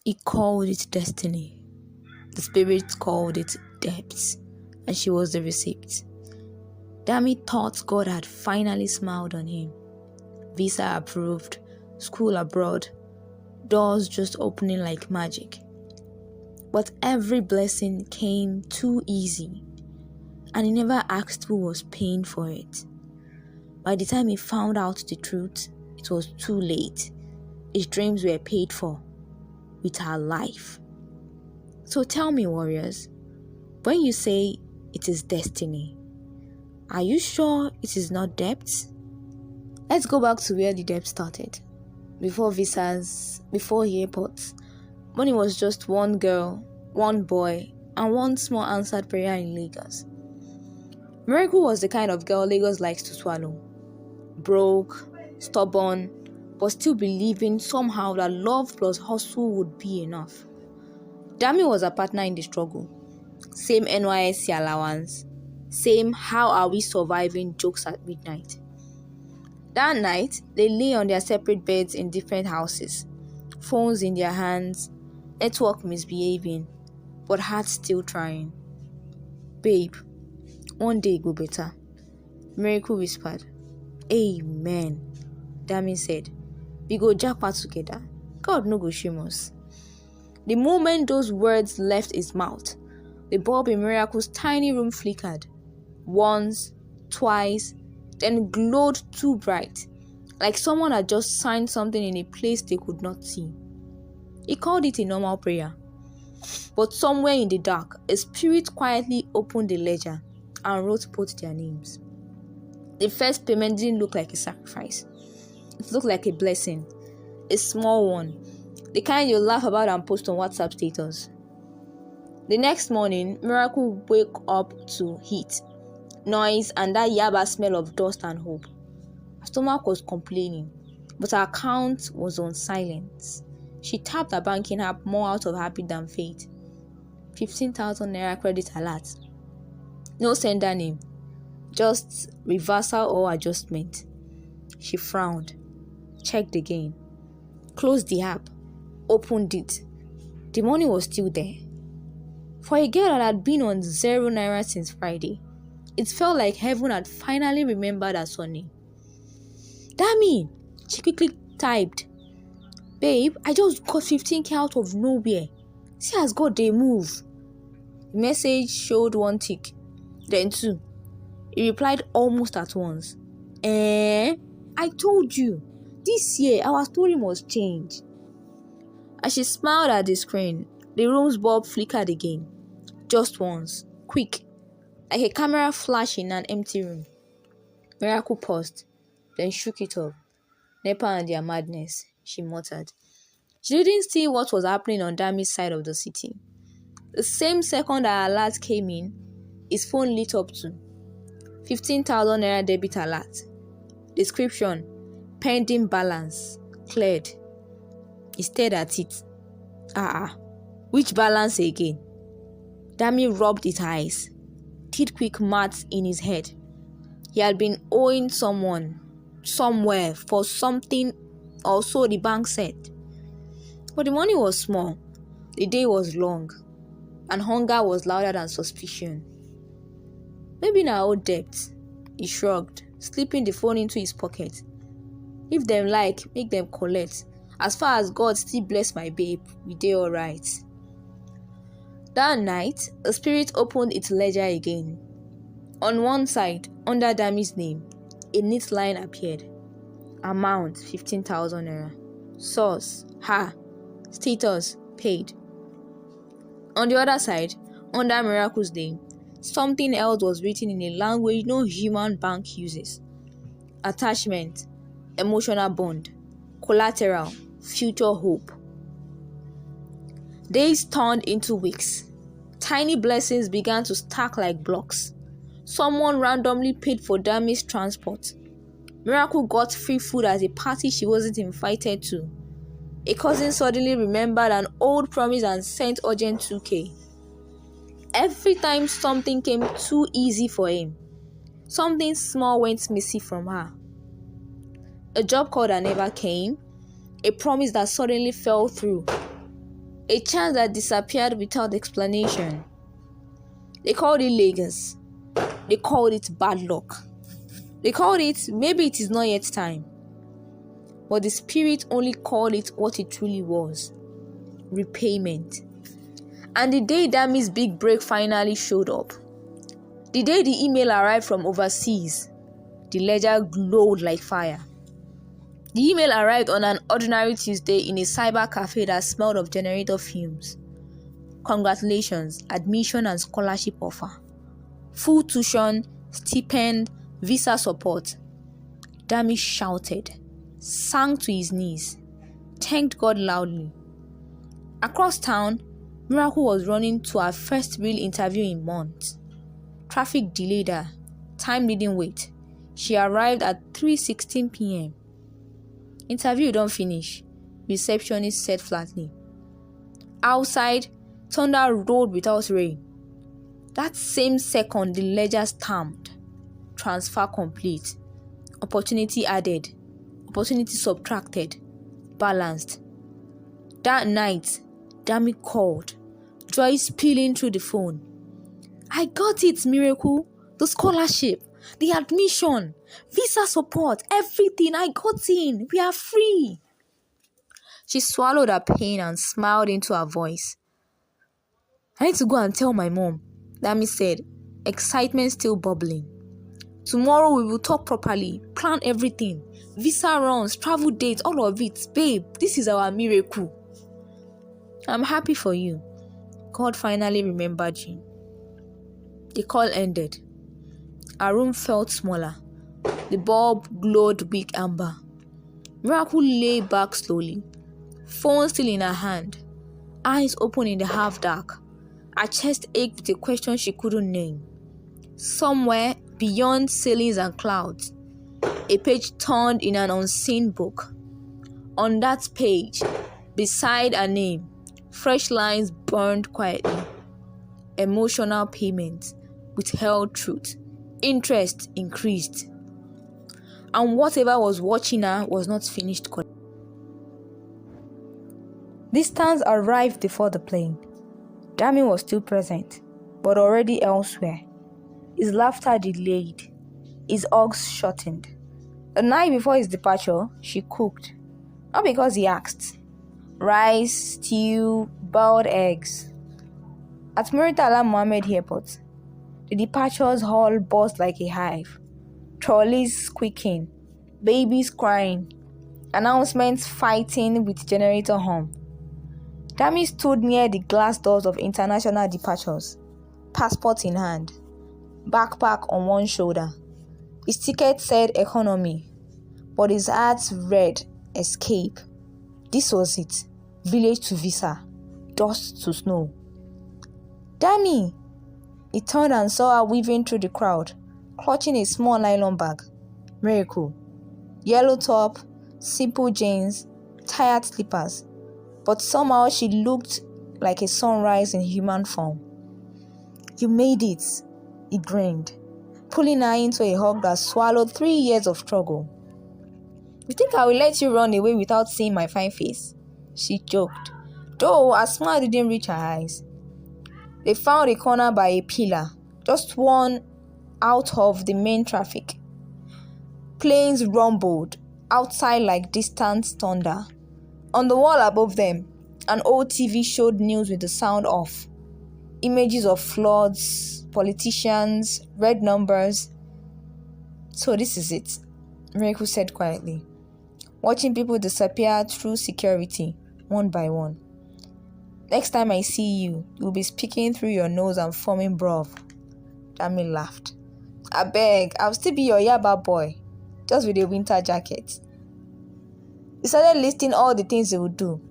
He called it destiny. The spirit called it depth, and she was the receipt. Dami thought God had finally smiled on him. Visa approved, school abroad, doors just opening like magic. But every blessing came too easy, and he never asked who was paying for it. By the time he found out the truth, it was too late. His dreams were paid for with her life. So tell me, warriors, when you say it is destiny, are you sure it is not debt? Let's go back to where the debt started. Before visas, before airports, when it was just one girl, one boy, and one small answered prayer in Lagos. Miracle was the kind of girl Lagos likes to swallow. Broke, stubborn, but still believing somehow that love plus hustle would be enough. Dami was a partner in the struggle. Same NYSC allowance. Same how are we surviving jokes at midnight. That night, they lay on their separate beds in different houses. Phones in their hands, network misbehaving, but hearts still trying. Babe, one day it will be better. Miracle whispered. Amen. Dami said, we go jackpot together. God no go shame us. The moment those words left his mouth, the bulb in Miracle's tiny room flickered. Once, twice, then glowed too bright, like someone had just signed something in a place they could not see. He called it a normal prayer. But somewhere in the dark, a spirit quietly opened the ledger and wrote both their names. The first payment didn't look like a sacrifice. It looked like a blessing. A small one. The kind you laugh about and post on WhatsApp status. The next morning, Miracle woke up to heat, noise, and that yaba smell of dust and hope. Her stomach was complaining, but her account was on silence. She tapped her banking app more out of habit than faith. 15,000 naira credit alert. No sender name. Just reversal or adjustment. She frowned. Checked again. Closed the app. Opened it. The money was still there. For a girl that had been on 0 naira since Friday, it felt like heaven had finally remembered her son. Dami! She quickly typed. Babe, I just got 15k out of nowhere. See as God they move. The message showed 1 tick, then 2. He replied almost at once. I told you. This year, our story must change. As she smiled at the screen, the room's bulb flickered again. Just once. Quick. Like a camera flash in an empty room. Miracle paused, then shook it off. Nepa and their madness, she muttered. She didn't see what was happening on Dami's side of the city. The same second her alert came in, his phone lit up too. 15,000 naira debit alert. Description: pending balance. Cleared. He stared at it. Which balance again? Dami rubbed his eyes. Did quick maths in his head. He had been owing someone, somewhere, for something, or so the bank said. But the money was small, the day was long, and hunger was louder than suspicion. Maybe now old debt, he shrugged, slipping the phone into his pocket. If them like, make them collect. As far as God still bless my babe, we dey alright. That night, the spirit opened its ledger again. On one side, under Dami's name, a neat line appeared. Amount 15,000 naira. Source: Ha. Status: paid. On the other side, under Miracle's name, something else was written in a language no human bank uses. Attachment: emotional bond. Collateral: future hope. Days turned into weeks. Tiny blessings began to stack like blocks. Someone randomly paid for Dami's transport. Miracle got free food at a party she wasn't invited to. A cousin suddenly remembered an old promise and sent urgent 2k. Every time something came too easy for him, something small went missing from her. A job call that never came, a promise that suddenly fell through. A chance that disappeared without explanation. They called it Lagos. They called it bad luck. They called it maybe it is not yet time. But the spirit only called it what it truly was. Repayment. And the day Dami's big break finally showed up, the day the email arrived from overseas, the ledger glowed like fire. The email arrived on an ordinary Tuesday in a cyber cafe that smelled of generator fumes. Congratulations, admission and scholarship offer. Full tuition, stipend, visa support. Dami shouted, sank to his knees, thanked God loudly. Across town, Miracle was running to her first real interview in months. Traffic delayed her. Time didn't wait. She arrived at 3:16 p.m. Interview don't finish, receptionist said flatly. Outside, thunder rolled without rain. That same second, the ledger stamped. Transfer complete. Opportunity added. Opportunity subtracted. Balanced. That night, Dami called, joy spilling through the phone. I got it, Miracle. The scholarship, the admission, visa support, everything. I got in. We are free. She swallowed her pain and smiled into her voice. I need to go and tell my mom, Dami said, excitement still bubbling. Tomorrow we will talk properly, plan everything. Visa runs, travel dates, all of it. Babe, this is our miracle. I'm happy for you. God finally remembered you. The call ended. Our room felt smaller. The bulb glowed weak amber. Miracle lay back slowly, phone still in her hand, eyes open in the half dark. Her chest ached with a question she couldn't name. Somewhere beyond ceilings and clouds, a page turned in an unseen book. On that page, beside her name, fresh lines burned quietly. Emotional payment, withheld truth, interest increased. And whatever was watching her was not finished. Distance arrived before the plane. Dami was still present, but already elsewhere. His laughter delayed, his hugs shortened. The night before his departure, she cooked. Not because he asked. Rice, stew, boiled eggs. At Muritala Mohammed Airport, the departures hall buzzed like a hive. Trolleys squeaking, babies crying, announcements fighting with generator hum. Dami stood near the glass doors of international departures, passport in hand, backpack on one shoulder. His ticket said economy, but his heart read escape. This was it. Village to visa, dust to snow. Dami! He turned and saw her weaving through the crowd, clutching a small nylon bag. Miracle. Yellow top, simple jeans, tired slippers. But somehow she looked like a sunrise in human form. You made it, he grinned, pulling her into a hug that swallowed 3 years of struggle. You think I will let you run away without seeing my fine face? She joked, though her smile didn't reach her eyes. They found a corner by a pillar, just one out of the main traffic. Planes rumbled outside like distant thunder. On the wall above them, an old TV showed news with the sound off. Images of floods, politicians, red numbers. So this is it, Miracle said quietly, watching people disappear through security, one by one. Next time I see you, you'll be speaking through your nose and forming bruv. Dami laughed. I beg, I'll still be your Yaba boy, just with a winter jacket. He started listing all the things he would do.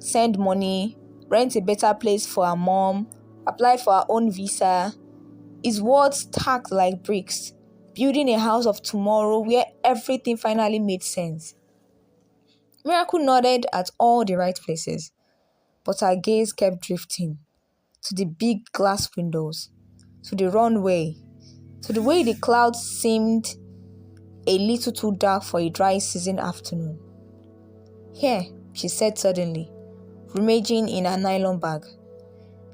Send money, rent a better place for her mom, apply for her own visa. His words stacked like bricks, building a house of tomorrow where everything finally made sense. Miracle nodded at all the right places, but her gaze kept drifting to the big glass windows, to the runway, to the way the clouds seemed a little too dark for a dry season afternoon. Here, she said suddenly, rummaging in her nylon bag.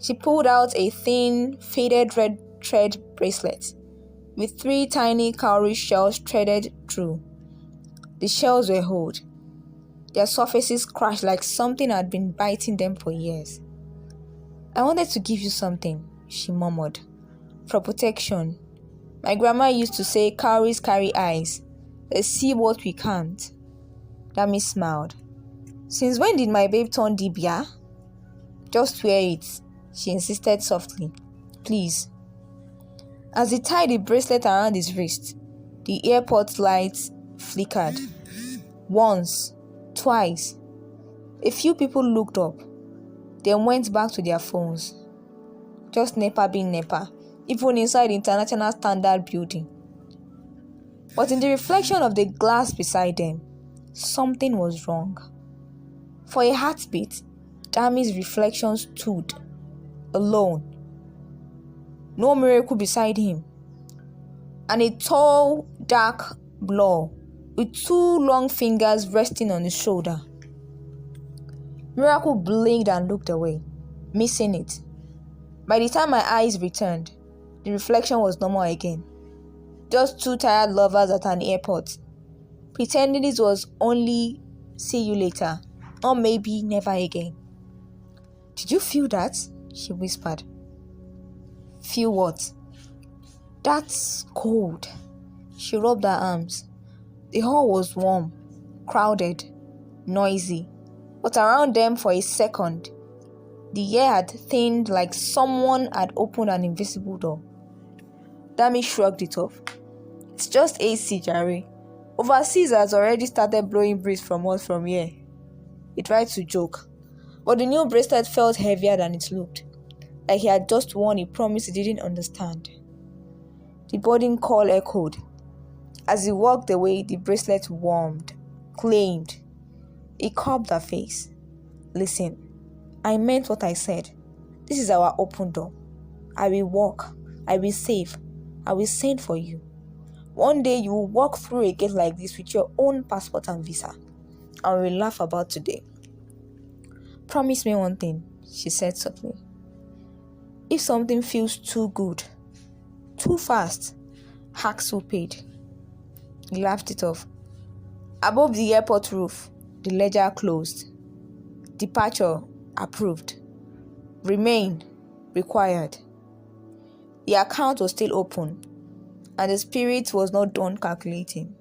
She pulled out a thin, faded red thread bracelet with 3 tiny cowrie shells threaded through. The shells were old. Their surfaces crashed like something had been biting them for years. "I wanted to give you something," she murmured. "For protection. My grandma used to say cowries carry eyes. They see what we can't." Dami smiled. "Since when did my babe turn dibia?" "Just wear it," she insisted softly. "Please." As he tied the bracelet around his wrist, the airport lights flickered. Once, twice. A few people looked up, then went back to their phones. Just NEPA being NEPA, even inside the International Standard Building. But in the reflection of the glass beside them, something was wrong. For a heartbeat, Dami's reflection stood, alone. No miracle beside him. And a tall, dark blur with 2 long fingers resting on his shoulder. Miracle blinked and looked away, missing it. By the time my eyes returned, the reflection was normal again. Just 2 tired lovers at an airport, pretending it was only see you later, or maybe never again. "Did you feel that?" she whispered. "Feel what?" "That's cold." She rubbed her arms. The hall was warm, crowded, noisy, but around them for a second, the air had thinned like someone had opened an invisible door. Dami shrugged it off. "It's just AC, Jare. Overseas has already started blowing breeze from us from here." He tried to joke, but the new bracelet felt heavier than it looked, like he had just worn a promise he didn't understand. The boarding call echoed. As he walked away, the bracelet warmed, claimed. He cupped her face. "Listen, I meant what I said. This is our open door. I will walk. I will save. I will send for you. One day you will walk through a gate like this with your own passport and visa, and we will laugh about today. Promise me one thing," she said softly. "If something feels too good, too fast, Haxel paid." He laughed it off. Above the airport roof, the ledger closed. Departure approved. Remain required. The account was still open, and the spirit was not done calculating.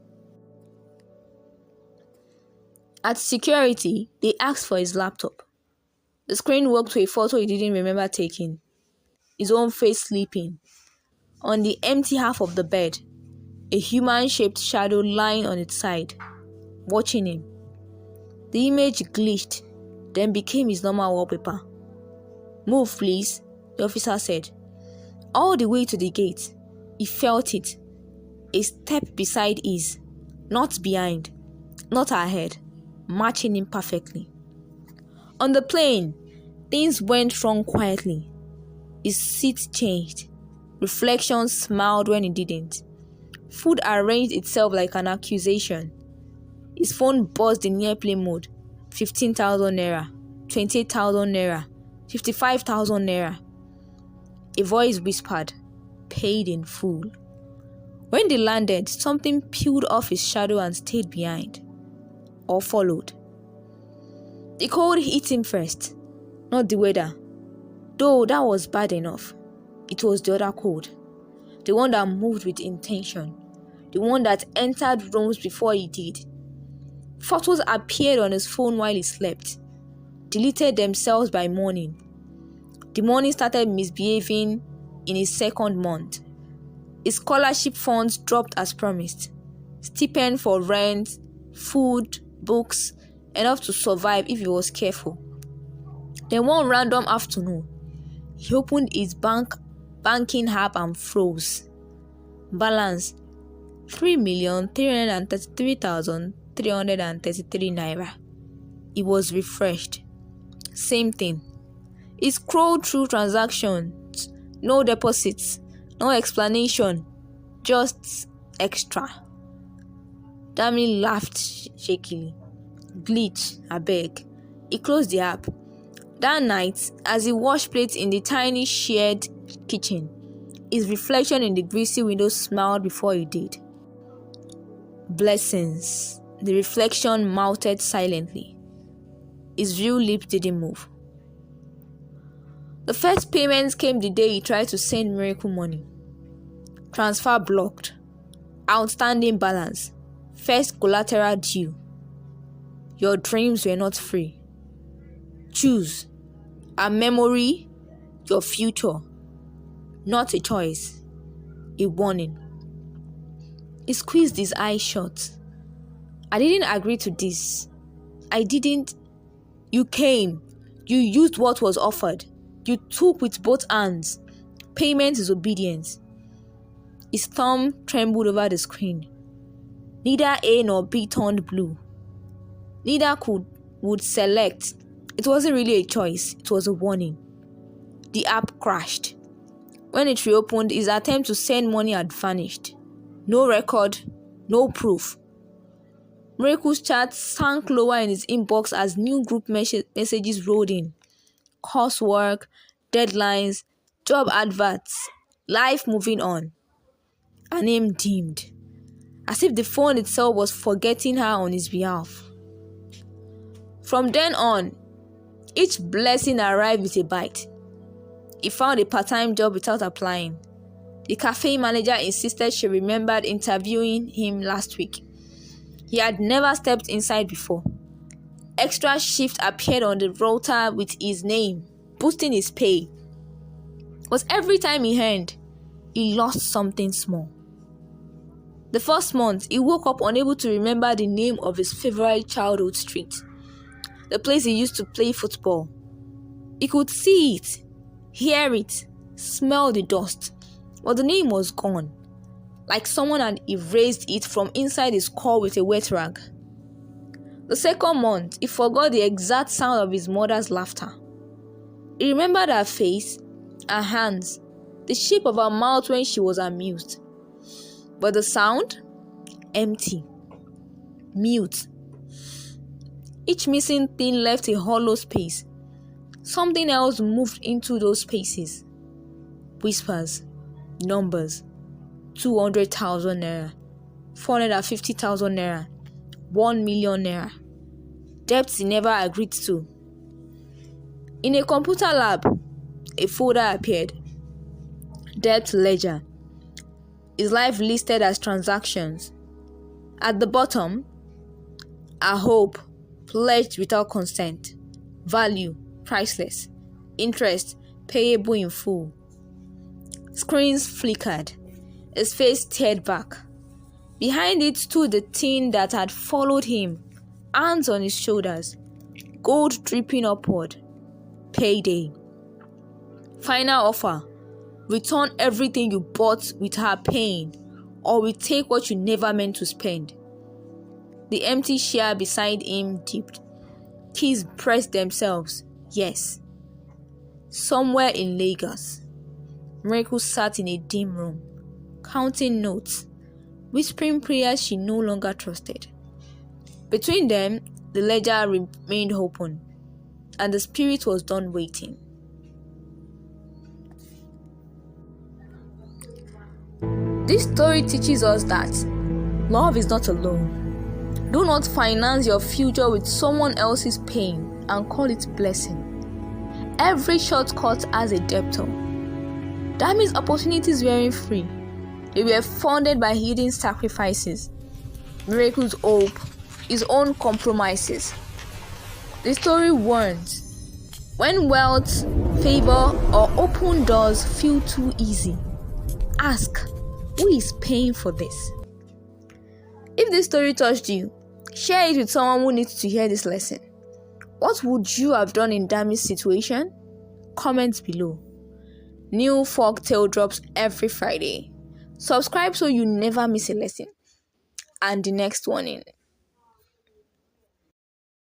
At security, they asked for his laptop. The screen woke to a photo he didn't remember taking. His own face sleeping. On the empty half of the bed, a human-shaped shadow lying on its side, watching him. The image glitched, then became his normal wallpaper. "Move, please," the officer said. All the way to the gate, he felt it. A step beside his, not behind, not ahead, matching him perfectly. On the plane, things went wrong quietly. His seat changed. Reflection smiled when it didn't. Food arranged itself like an accusation. His phone buzzed in airplane mode. 15,000 naira, 28,000 naira, 55,000 naira. A voice whispered, "Paid in full." When they landed, something peeled off his shadow and stayed behind, or followed. The cold hit him first, not the weather. Though that was bad enough, it was the other cold. The one that moved with intention. The one that entered rooms before he did. Photos appeared on his phone while he slept, deleted themselves by morning. The morning started misbehaving in his second month. His scholarship funds dropped as promised. Stipend for rent, food, books, enough to survive if he was careful. Then one random afternoon, he opened his banking app and froze. Balance 3,333,333 naira. It was refreshed. Same thing. He scrolled through transactions, no deposits, no explanation, just extra. Dami laughed shakily. "Glitch, I beg." He closed the app. That night, as he washed plates in the tiny shared kitchen, his reflection in the greasy window smiled before he did. Blessings. The reflection mouthed silently. His real lips didn't move. The first payments came the day he tried to send miracle money. Transfer blocked. Outstanding balance. First collateral due. Your dreams were not free. Choose. A memory, your future. Not a choice. A warning. He squeezed his eyes shut. I didn't agree to this. I didn't. You came. You used what was offered. You took with both hands. Payment is obedience. His thumb trembled over the screen. Neither A nor B turned blue. Neither would select. It wasn't really a choice. It was a warning. The app crashed. When it reopened, his attempt to send money had vanished. No record, no proof. Miracle's chat sank lower in his inbox as new group messages rolled in. Coursework, deadlines, job adverts, life moving on. Her name dimmed, as if the phone itself was forgetting her on his behalf. From then on, each blessing arrived with a bite. He found a part-time job without applying. The cafe manager insisted she remembered interviewing him last week. He had never stepped inside before. Extra shift appeared on the rota with his name, boosting his pay. But every time he earned, he lost something small. The first month, he woke up unable to remember the name of his favorite childhood street, the place he used to play football. He could see it, hear it, smell the dust, but the name was gone, like someone had erased it from inside his core with a wet rag. The second month, he forgot the exact sound of his mother's laughter. He remembered her face, her hands, the shape of her mouth when she was amused. But the sound? Empty. Mute. Each missing thing left a hollow space. Something else moved into those spaces. Whispers. Numbers. 200,000 naira. 450,000 naira. 1 million naira. Debts he never agreed to. In a computer lab, a folder appeared. Debt ledger. His life listed as transactions. At the bottom, a hope, pledged without consent. Value, priceless. Interest, payable in full. Screens flickered. His face stared back. Behind it stood the teen that had followed him, hands on his shoulders, gold dripping upward. Payday. Final offer. Return everything you bought with her pain, or we take what you never meant to spend. The empty chair beside him dipped. Keys pressed themselves. Yes. Somewhere in Lagos, Miracle sat in a dim room, counting notes, whispering prayers she no longer trusted. Between them, the ledger remained open, and the spirit was done waiting. This story teaches us that love is not alone. Do not finance your future with someone else's pain and call it blessing. Every shortcut has a debtor. Dami's opportunities weren't free. They were funded by hidden sacrifices, Miracle's hope, his own compromises. The story warns: when wealth, favor, or open doors feel too easy, ask, who is paying for this? If this story touched you, share it with someone who needs to hear this lesson. What would you have done in Dami's situation? Comment below. New Folktale drops every Friday. Subscribe so you never miss a lesson. And the next one in.